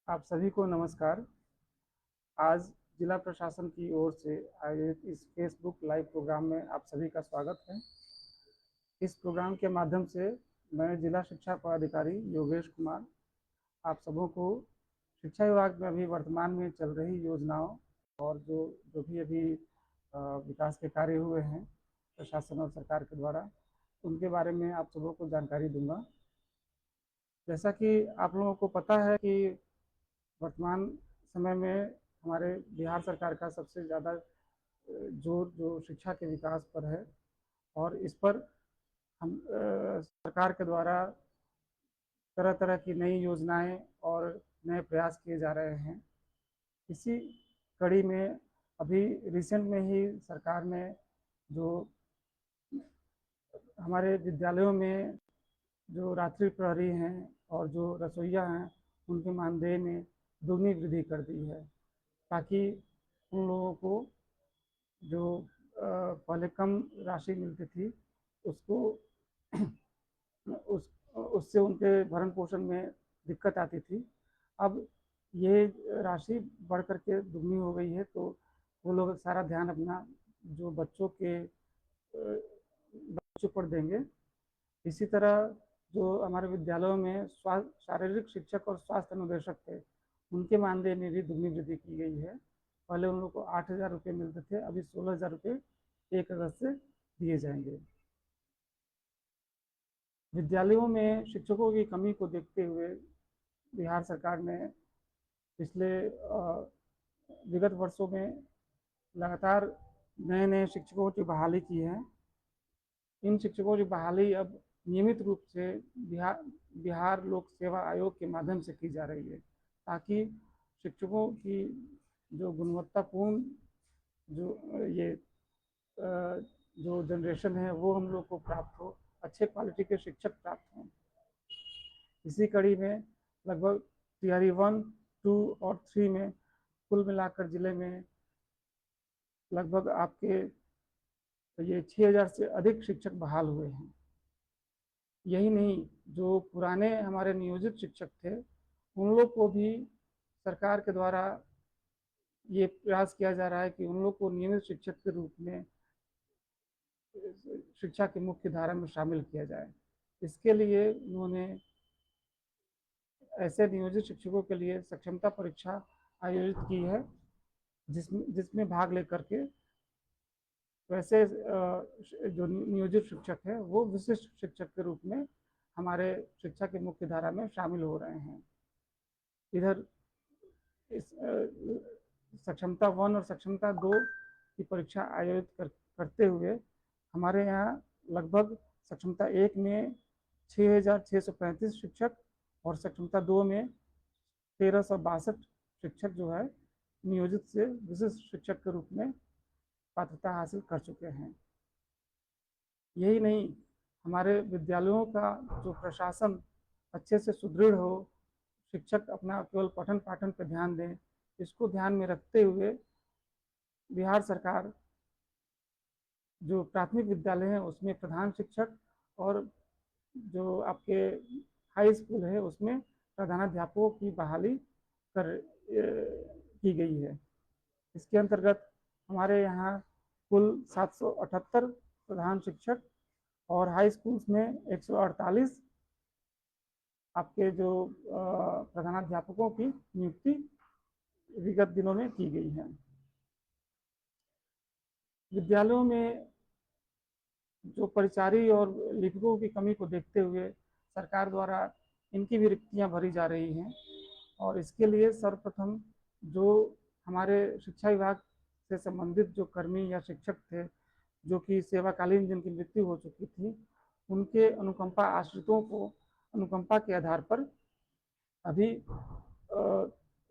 आप सभी को नमस्कार। आज जिला प्रशासन की ओर से आयोजित इस फेसबुक लाइव प्रोग्राम में आप सभी का स्वागत है। इस प्रोग्राम के माध्यम से मैं जिला शिक्षा पदाधिकारी योगेश कुमार आप सबों को शिक्षा विभाग में अभी वर्तमान में चल रही योजनाओं और जो जो भी अभी विकास के कार्य हुए हैं प्रशासन और सरकार के द्वारा, उनके बारे में आप सबों को जानकारी दूंगा। जैसा कि आप लोगों को पता है कि वर्तमान समय में हमारे बिहार सरकार का सबसे ज़्यादा जोर जो शिक्षा के विकास पर है और इस पर हम सरकार के द्वारा तरह तरह की नई योजनाएं और नए प्रयास किए जा रहे हैं। इसी कड़ी में अभी रिसेंट में ही सरकार ने जो हमारे विद्यालयों में जो रात्रि प्रहरी हैं और जो रसोइया हैं उनके मानदेय में दुगनी वृद्धि कर दी है, ताकि उन लोगों को जो पहले कम राशि मिलती थी उसको उससे उनके भरण पोषण में दिक्कत आती थी। अब ये राशि बढ़ करके दुगनी हो गई है, तो वो लोग सारा ध्यान अपना जो बच्चों पर देंगे। इसी तरह जो हमारे विद्यालयों में स्वास्थ्य शारीरिक शिक्षक और स्वास्थ्य अनुदेशक थे उनके मानदेय में भी दुगनी वृद्धि की गई है। पहले उन लोग को 8,000 रुपये मिलते थे, अभी 16,000 रुपये 1 अगस्त से दिए जाएंगे। विद्यालयों में शिक्षकों की कमी को देखते हुए बिहार सरकार ने पिछले विगत वर्षों में लगातार नए नए शिक्षकों की बहाली की है। इन शिक्षकों की बहाली अब नियमित रूप से बिहार लोक सेवा आयोग के माध्यम से की जा रही है, ताकि शिक्षकों की जो गुणवत्तापूर्ण जो ये जो जनरेशन है वो हम लोग को प्राप्त हो, अच्छे क्वालिटी के शिक्षक प्राप्त हों। इसी कड़ी में लगभग टीआरई 1, 2 और 3 में कुल मिलाकर जिले में लगभग आपके ये 6,000 से अधिक शिक्षक बहाल हुए हैं। यही नहीं, जो पुराने हमारे नियोजित शिक्षक थे उन लोग को भी सरकार के द्वारा ये प्रयास किया जा रहा है कि उन लोग को नियमित शिक्षक के रूप में शिक्षा की मुख्य धारा में शामिल किया जाए। इसके लिए उन्होंने ऐसे नियोजित शिक्षकों के लिए सक्षमता परीक्षा आयोजित की है, जिसमें भाग लेकर के वैसे जो नियोजित शिक्षक है वो विशिष्ट शिक्षक के रूप में हमारे शिक्षा की मुख्य धारा में शामिल हो रहे हैं। इधर इस सक्षमता 1 और सक्षमता 2 की परीक्षा आयोजित करते हुए हमारे यहाँ लगभग सक्षमता 1 में 6,635 शिक्षक और सक्षमता 2 में 1,362 शिक्षक जो है नियोजित से विशिष्ट शिक्षक के रूप में पात्रता हासिल कर चुके हैं। यही नहीं, हमारे विद्यालयों का जो प्रशासन अच्छे से सुदृढ़ हो, शिक्षक अपना केवल पठन पाठन पर ध्यान दें, इसको ध्यान में रखते हुए बिहार सरकार जो प्राथमिक विद्यालय है उसमें प्रधान शिक्षक और जो आपके हाई स्कूल है उसमें प्रधानाध्यापकों की बहाली की गई है। इसके अंतर्गत हमारे यहाँ कुल 778 प्रधान शिक्षक और हाई स्कूल्स में 148 आपके जो प्रधानाध्यापकों की नियुक्ति विगत दिनों में की गई है। विद्यालयों में जो परिचारी और लिपिकों की कमी को देखते हुए सरकार द्वारा इनकी भी रिक्तियां भरी जा रही हैं, और इसके लिए सर्वप्रथम जो हमारे शिक्षा विभाग से संबंधित जो कर्मी या शिक्षक थे जो कि सेवाकालीन जिनकी मृत्यु हो चुकी थी, उनके अनुकंपा आश्रितों को अनुकंपा के आधार पर अभी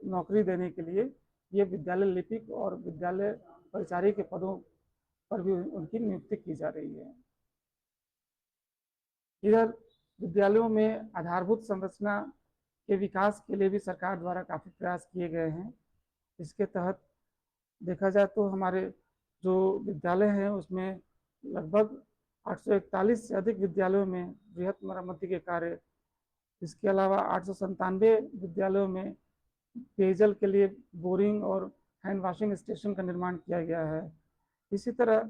नौकरी देने के लिए ये विद्यालय लिपिक और विद्यालय परिचारी के पदों पर भी उनकी नियुक्ति की जा रही है। इधर विद्यालयों में आधारभूत संरचना के विकास के लिए भी सरकार द्वारा काफ़ी प्रयास किए गए हैं। इसके तहत देखा जाए तो हमारे जो विद्यालय हैं उसमें लगभग 841 से अधिक विद्यालयों में बृहत मरम्मति के कार्य, इसके अलावा 897 विद्यालयों में पेयजल के लिए बोरिंग और हैंड वॉशिंग स्टेशन का निर्माण किया गया है। इसी तरह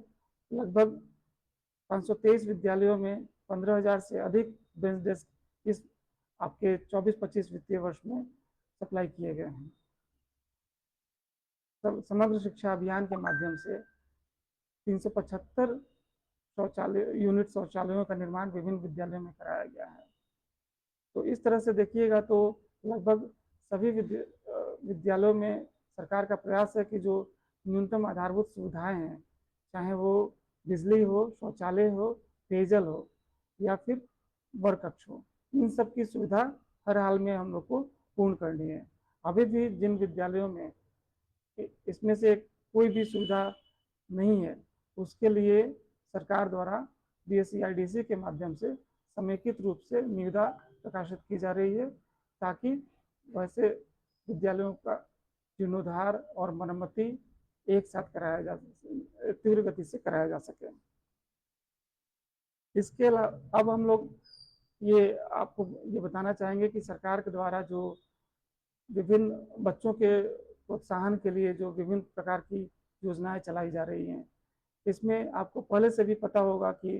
लगभग 523 विद्यालयों में 15,000 से अधिक बेंच डेस्क इस आपके 24-25 वित्तीय वर्ष में सप्लाई किए गए हैं। समग्र शिक्षा अभियान के माध्यम से 375 शौचालयों का निर्माण विभिन्न विद्यालयों में कराया गया है। तो इस तरह से देखिएगा तो लगभग सभी विद्यालयों में सरकार का प्रयास है कि जो न्यूनतम आधारभूत सुविधाएं हैं, चाहे वो बिजली हो, शौचालय हो, पेयजल हो या फिर वर्ग कक्ष हो, इन सब की सुविधा हर हाल में हम लोग को पूर्ण करनी है। अभी भी जिन विद्यालयों में इसमें से कोई भी सुविधा नहीं है, उसके लिए सरकार द्वारा BSEIDC के माध्यम से समेकित रूप से निविदा प्रकाशित की जा रही है, ताकि वैसे विद्यालयों का जीर्णोद्धार और मरम्मति एक साथ कराया जा सके, तीव्र गति से कराया जा सके। इसके अलावा अब हम लोग ये आपको ये बताना चाहेंगे कि सरकार के द्वारा जो विभिन्न बच्चों के प्रोत्साहन के लिए जो विभिन्न प्रकार की योजनाएं चलाई जा रही हैं, इसमें आपको पहले से भी पता होगा कि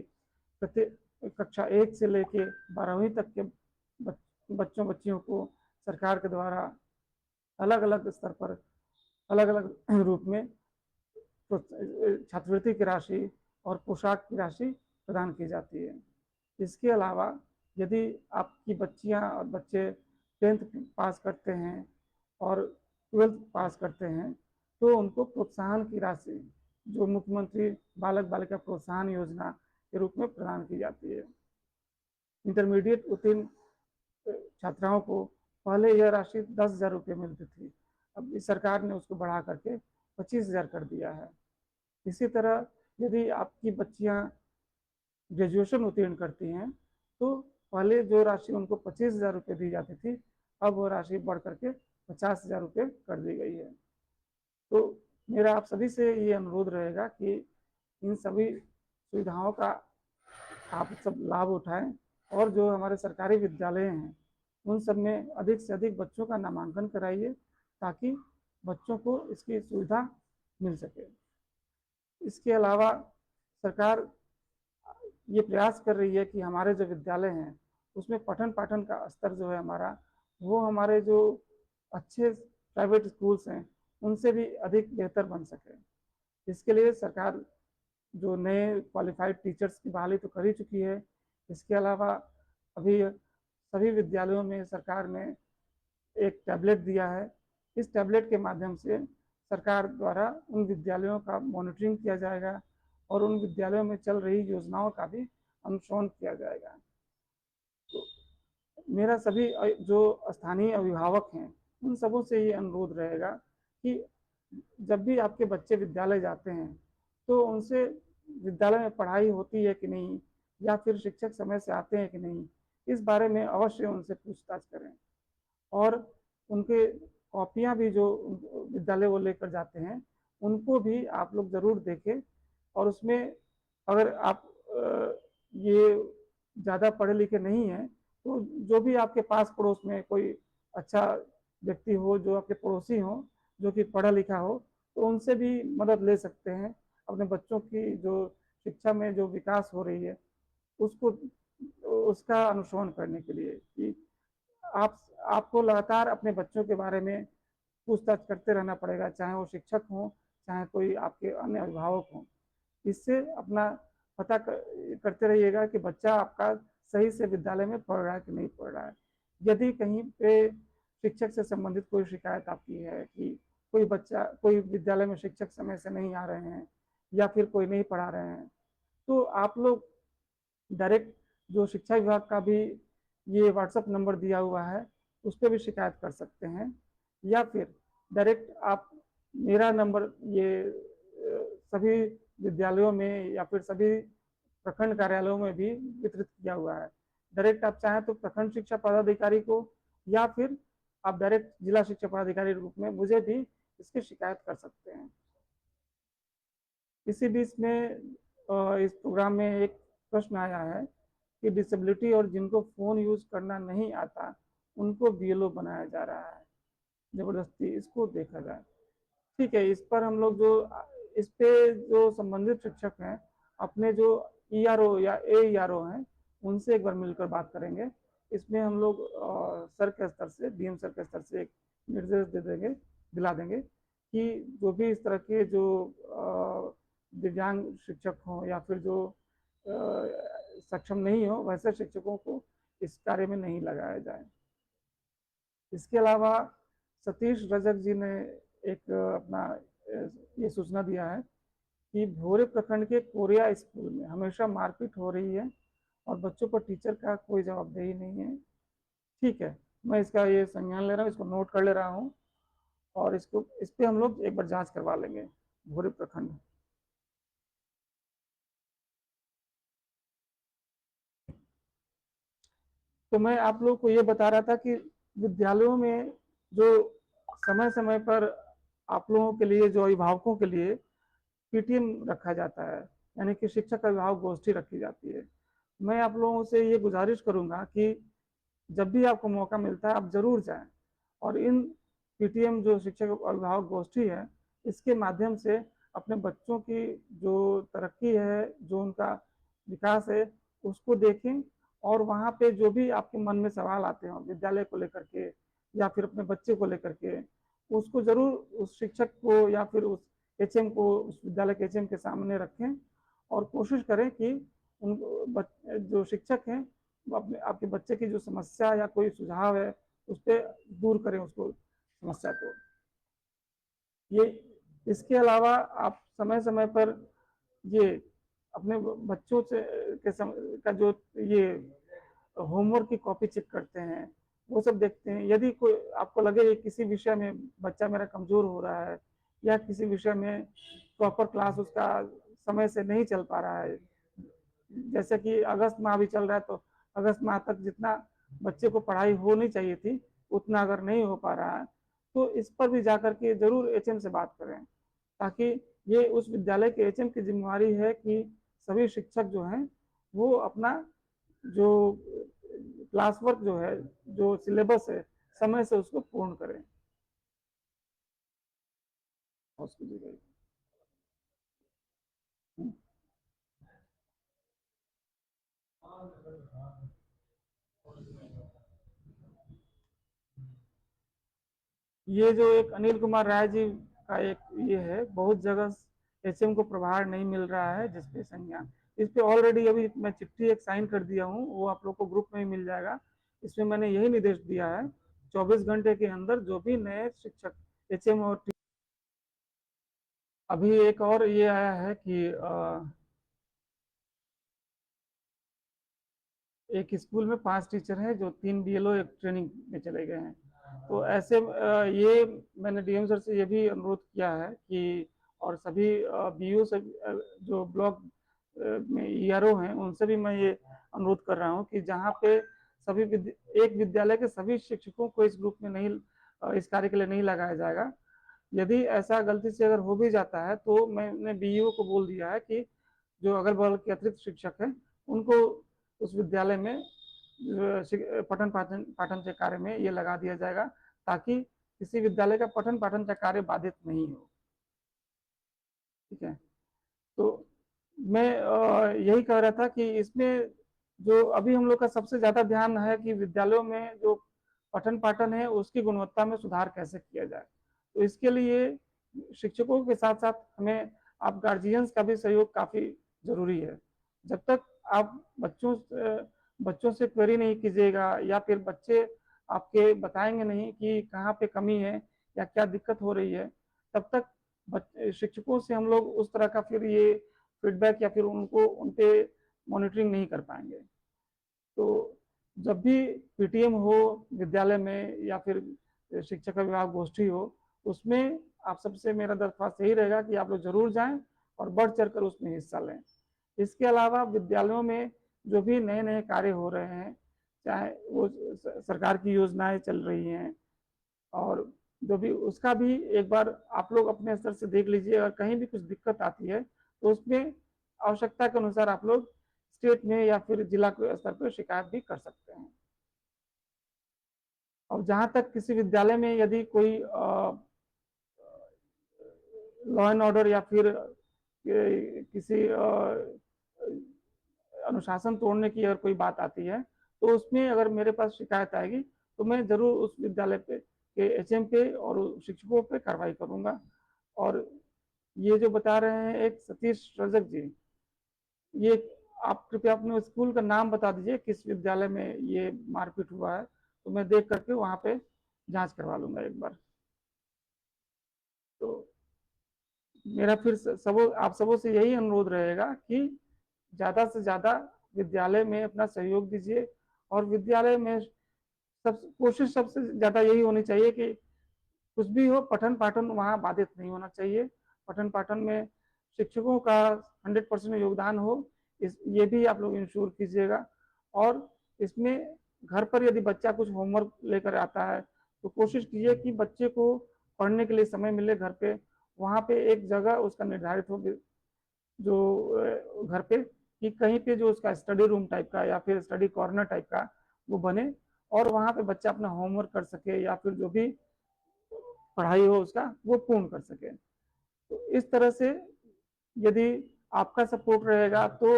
प्रत्येक कक्षा 1 से लेके 12वीं तक के बच्चों बच्चियों को सरकार के द्वारा अलग अलग स्तर पर अलग अलग रूप में छात्रवृत्ति की राशि और पोशाक की राशि प्रदान की जाती है। इसके अलावा यदि आपकी बच्चियां और बच्चे 10th पास करते हैं और 12th पास करते हैं, तो उनको प्रोत्साहन की राशि जो मुख्यमंत्री बालक बालिका प्रोत्साहन योजना के रूप में प्रदान की जाती है। इंटरमीडिएट उत्तीर्ण छात्राओं को पहले यह राशि 10,000 रुपये मिलती थी, अब इस सरकार ने उसको बढ़ा करके 25,000 कर दिया है। इसी तरह यदि आपकी बच्चियां ग्रेजुएशन उत्तीर्ण करती हैं, तो पहले जो राशि उनको 25,000 रुपये दी जाती थी, अब वो राशि बढ़ करके 50,000 रुपये कर दी गई है। तो मेरा आप सभी से ये अनुरोध रहेगा कि इन सभी सुविधाओं का आप सब लाभ उठाएं और जो हमारे सरकारी विद्यालय हैं, उन सब में अधिक से अधिक बच्चों का नामांकन कराइए, ताकि बच्चों को इसकी सुविधा मिल सके। इसके अलावा सरकार ये प्रयास कर रही है कि हमारे जो विद्यालय हैं, उसमें पठन पाठन का स्तर जो है हमारा, वो हमारे जो अच्छे प्राइवेट स्कूल्स हैं उनसे भी अधिक बेहतर बन सके। इसके लिए सरकार जो नए क्वालिफाइड टीचर्स की बहाली तो कर ही चुकी है। इसके अलावा अभी सभी विद्यालयों में सरकार ने एक टैबलेट दिया है। इस टैबलेट के माध्यम से सरकार द्वारा उन विद्यालयों का मॉनिटरिंग किया जाएगा और उन विद्यालयों में चल रही योजनाओं का भी अनुश्रवण किया जाएगा। तो मेरा सभी जो स्थानीय अभिभावक हैं, उन सबों से ये अनुरोध रहेगा कि जब भी आपके बच्चे विद्यालय जाते हैं, तो उनसे विद्यालय में पढ़ाई होती है कि नहीं, या फिर शिक्षक समय से आते हैं कि नहीं, इस बारे में अवश्य उनसे पूछताछ करें। और उनके कॉपियां भी जो विद्यालय वो लेकर जाते हैं, उनको भी आप लोग जरूर देखें। और उसमें अगर आप ये ज़्यादा पढ़े लिखे नहीं हैं, तो जो भी आपके पास पड़ोस में कोई अच्छा व्यक्ति हो, जो आपके पड़ोसी हो, जो कि पढ़ा लिखा हो, तो उनसे भी मदद ले सकते हैं अपने बच्चों की जो शिक्षा में जो विकास हो रही है उसको उसका अनुश्रवण करने के लिए। कि आपको लगातार अपने बच्चों के बारे में पूछताछ करते रहना पड़ेगा, चाहे वो शिक्षक हो, चाहे कोई आपके अन्य अभिभावक हो। इससे अपना पता करते रहिएगा कि बच्चा आपका सही से विद्यालय में पढ़ रहा है कि नहीं पढ़ रहा है। यदि कहीं पे शिक्षक से संबंधित कोई शिकायत आपकी है कि कोई विद्यालय में शिक्षक समय से नहीं आ रहे हैं या फिर कोई नहीं पढ़ा रहे हैं, तो आप लोग डायरेक्ट जो शिक्षा विभाग का भी ये व्हाट्सएप नंबर दिया हुआ है, उस पर भी शिकायत कर सकते हैं, या फिर डायरेक्ट आप मेरा नंबर ये सभी विद्यालयों में या फिर सभी प्रखंड कार्यालयों में भी वितरित किया हुआ है। डायरेक्ट आप चाहें तो प्रखंड शिक्षा पदाधिकारी को या फिर आप डायरेक्ट जिला शिक्षा पदाधिकारी के रूप में मुझे भी इसकी शिकायत कर सकते हैं। इसी बीच में इस प्रोग्राम में एक प्रश्न आया है कि डिसेबिलिटी और जिनको फ़ोन यूज़ करना नहीं आता, उनको BLO बनाया जा रहा है। जबरदस्ती इसको देखा जाए। ठीक है, इस पर हम लोग जो इस पे जो संबंधित शिक्षक हैं अपने जो ईआरओ या एईआरओ हैं उनसे एक बार मिलकर बात करेंगे। इसमें हम लोग सर के स्तर से, डीएम सर के स्तर से एक निर्देश दे देंगे, दिला देंगे कि जो भी इस तरह के जो दिव्यांग शिक्षक हों या फिर जो सक्षम नहीं हो वैसे शिक्षकों को इस कार्य में नहीं लगाया जाए। इसके अलावा सतीश रजक जी ने एक अपना ये सूचना दिया है कि भोरे प्रखंड के कोरिया स्कूल में हमेशा मारपीट हो रही है और बच्चों पर टीचर का कोई जवाबदेही नहीं है। ठीक है, मैं इसका ये संज्ञान ले रहा हूँ, इसको नोट कर ले रहा हूँ और इसको इस पे हम लोग एक बार जांच करवा लेंगे भोरे प्रखंड। तो मैं आप लोग को ये बता रहा था कि विद्यालयों में जो समय समय पर आप लोगों के लिए, जो अभिभावकों के लिए पीटीएम रखा जाता है, यानी कि शिक्षक अभिभावक गोष्ठी रखी जाती है। मैं आप लोगों से ये गुजारिश करूंगा कि जब भी आपको मौका मिलता है आप जरूर जाएं और इन पीटीएम जो शिक्षक अभिभावक गोष्ठी है इसके माध्यम से अपने बच्चों की जो तरक्की है, जो उनका विकास है उसको देखें और वहाँ पे जो भी आपके मन में सवाल आते हो विद्यालय को लेकर के या फिर अपने बच्चे को लेकर के, उसको जरूर उस शिक्षक को या फिर उस एचएम को, उस विद्यालय के एचएम के सामने रखें और कोशिश करें कि उन जो शिक्षक हैं वो अपने आपके बच्चे की जो समस्या या कोई सुझाव है उस पर दूर करें उसको, समस्या को। ये इसके अलावा आप समय समय पर ये अपने बच्चों से का जो ये होमवर्क की कॉपी चेक करते हैं वो सब देखते हैं। यदि कोई आपको लगे किसी विषय में बच्चा मेरा कमजोर हो रहा है या किसी विषय में प्रॉपर क्लास उसका समय से नहीं चल पा रहा है, जैसे कि अगस्त माह भी चल रहा है तो अगस्त माह तक जितना बच्चे को पढ़ाई होनी चाहिए थी उतना अगर नहीं हो पा रहा है तो इस पर भी जाकर के जरूर एचएम से बात करें, ताकि ये उस विद्यालय के एचएम की जिम्मेवारी है कि सभी शिक्षक जो हैं वो अपना जो क्लास वर्क जो है, जो सिलेबस है, समय से उसको पूर्ण करें। ये जो एक अनिल कुमार राय जी का एक ये है, बहुत जगह एचएम को प्रभार नहीं मिल रहा है जिसपे संज्ञान, इस पे ऑलरेडी अभी मैं चिट्ठी एक साइन कर दिया हूँ, वो आप लोग को ग्रुप में ही मिल जाएगा। इसमें मैंने यही निर्देश दिया है 24 घंटे के अंदर जो भी नए शिक्षक एचएम और अभी एक और ये आया है कि एक स्कूल में 5 टीचर हैं जो 3 बीएलओ एक ट्रेनिंग में चले गए हैं। तो ऐसे ये मैंने डीएम सर से ये भी अनुरोध किया है कि और सभी बीओ से जो ब्लॉक में ईआरओ हैं उनसे भी मैं ये अनुरोध कर रहा हूँ कि जहाँ पे सभी एक विद्यालय के सभी शिक्षकों को इस ग्रुप में नहीं, इस कार्य के लिए नहीं लगाया जाएगा। यदि ऐसा गलती से अगर हो भी जाता है तो मैंने बीईओ को बोल दिया है कि जो अगल बगल के अतिरिक्त शिक्षक हैं उनको उस विद्यालय में पठन पाठन पाठन के कार्य में ये लगा दिया जाएगा ताकि किसी विद्यालय का पठन पाठन का कार्य बाधित नहीं हो। ठीक है, तो मैं यही कह रहा था कि इसमें जो अभी हम लोग का सबसे ज्यादा ध्यान है कि विद्यालयों में जो पठन पाठन है उसकी गुणवत्ता में सुधार कैसे किया जाए। तो इसके लिए शिक्षकों के साथ साथ हमें आप गार्जियंस का भी सहयोग काफी जरूरी है। जब तक आप बच्चों से क्वेरी नहीं कीजिएगा या फिर बच्चे आपके बताएंगे नहीं कि कहाँ पे कमी है या क्या दिक्कत हो रही है, तब तक शिक्षकों से हम लोग उस तरह का फिर ये फीडबैक या फिर उनको उनपे मॉनिटरिंग नहीं कर पाएंगे। तो जब भी पीटीएम हो विद्यालय में या फिर शिक्षक विभाग गोष्ठी हो उसमें आप सबसे मेरा दरख्वास्त यही रहेगा कि आप लोग जरूर जाएं और बढ़ चढ़कर उसमें हिस्सा लें। इसके अलावा विद्यालयों में जो भी नए नए कार्य हो रहे हैं, चाहे वो सरकार की योजनाएं चल रही हैं और जो भी उसका भी एक बार आप लोग अपने स्तर से देख लीजिए, अगर कहीं भी कुछ दिक्कत आती है तो उसमें आवश्यकता के अनुसार आप लोग स्टेट में या फिर जिला स्तर पर शिकायत भी कर सकते हैं। अब जहाँ तक किसी विद्यालय में यदि कोई लॉ एंड ऑर्डर या फिर किसी अनुशासन तोड़ने की अगर कोई बात आती है, तो उसमें अगर मेरे पास शिकायत आएगी तो मैं जरूर उस विद्यालय पे के एचएम पे और शिक्षकों पे कार्रवाई करूंगा। और ये जो बता रहे हैं एक सतीश रजक जी, ये आप कृपया अपने स्कूल का नाम बता दीजिए, किस विद्यालय में ये मारपीट हुआ है, तो मैं देख करके वहां पे जांच करवा लूंगा एक बार। तो मेरा फिर आप सबों से यही अनुरोध रहेगा कि ज़्यादा से ज़्यादा विद्यालय में अपना सहयोग दीजिए। और विद्यालय में सब कोशिश सबसे ज़्यादा यही होनी चाहिए कि कुछ भी हो, पठन पाठन वहाँ बाधित नहीं होना चाहिए। पठन पाठन में शिक्षकों का 100% योगदान हो, इस ये भी आप लोग इंश्योर कीजिएगा। और इसमें घर पर यदि बच्चा कुछ होमवर्क लेकर आता है तो कोशिश कीजिए कि बच्चे को पढ़ने के लिए समय मिले घर पे, वहाँ पे एक जगह उसका निर्धारित हो जो घर पे, कि कहीं पे जो उसका स्टडी रूम टाइप का या फिर स्टडी कॉर्नर टाइप का वो बने, और वहाँ पे बच्चा अपना होमवर्क कर सके या फिर जो भी पढ़ाई हो उसका वो पूर्ण कर सके। तो इस तरह से यदि आपका सपोर्ट रहेगा तो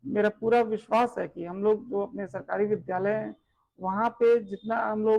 मेरा पूरा विश्वास है कि हम लोग जो अपने सरकारी विद्यालय हैं वहाँ पे जितना हम लोग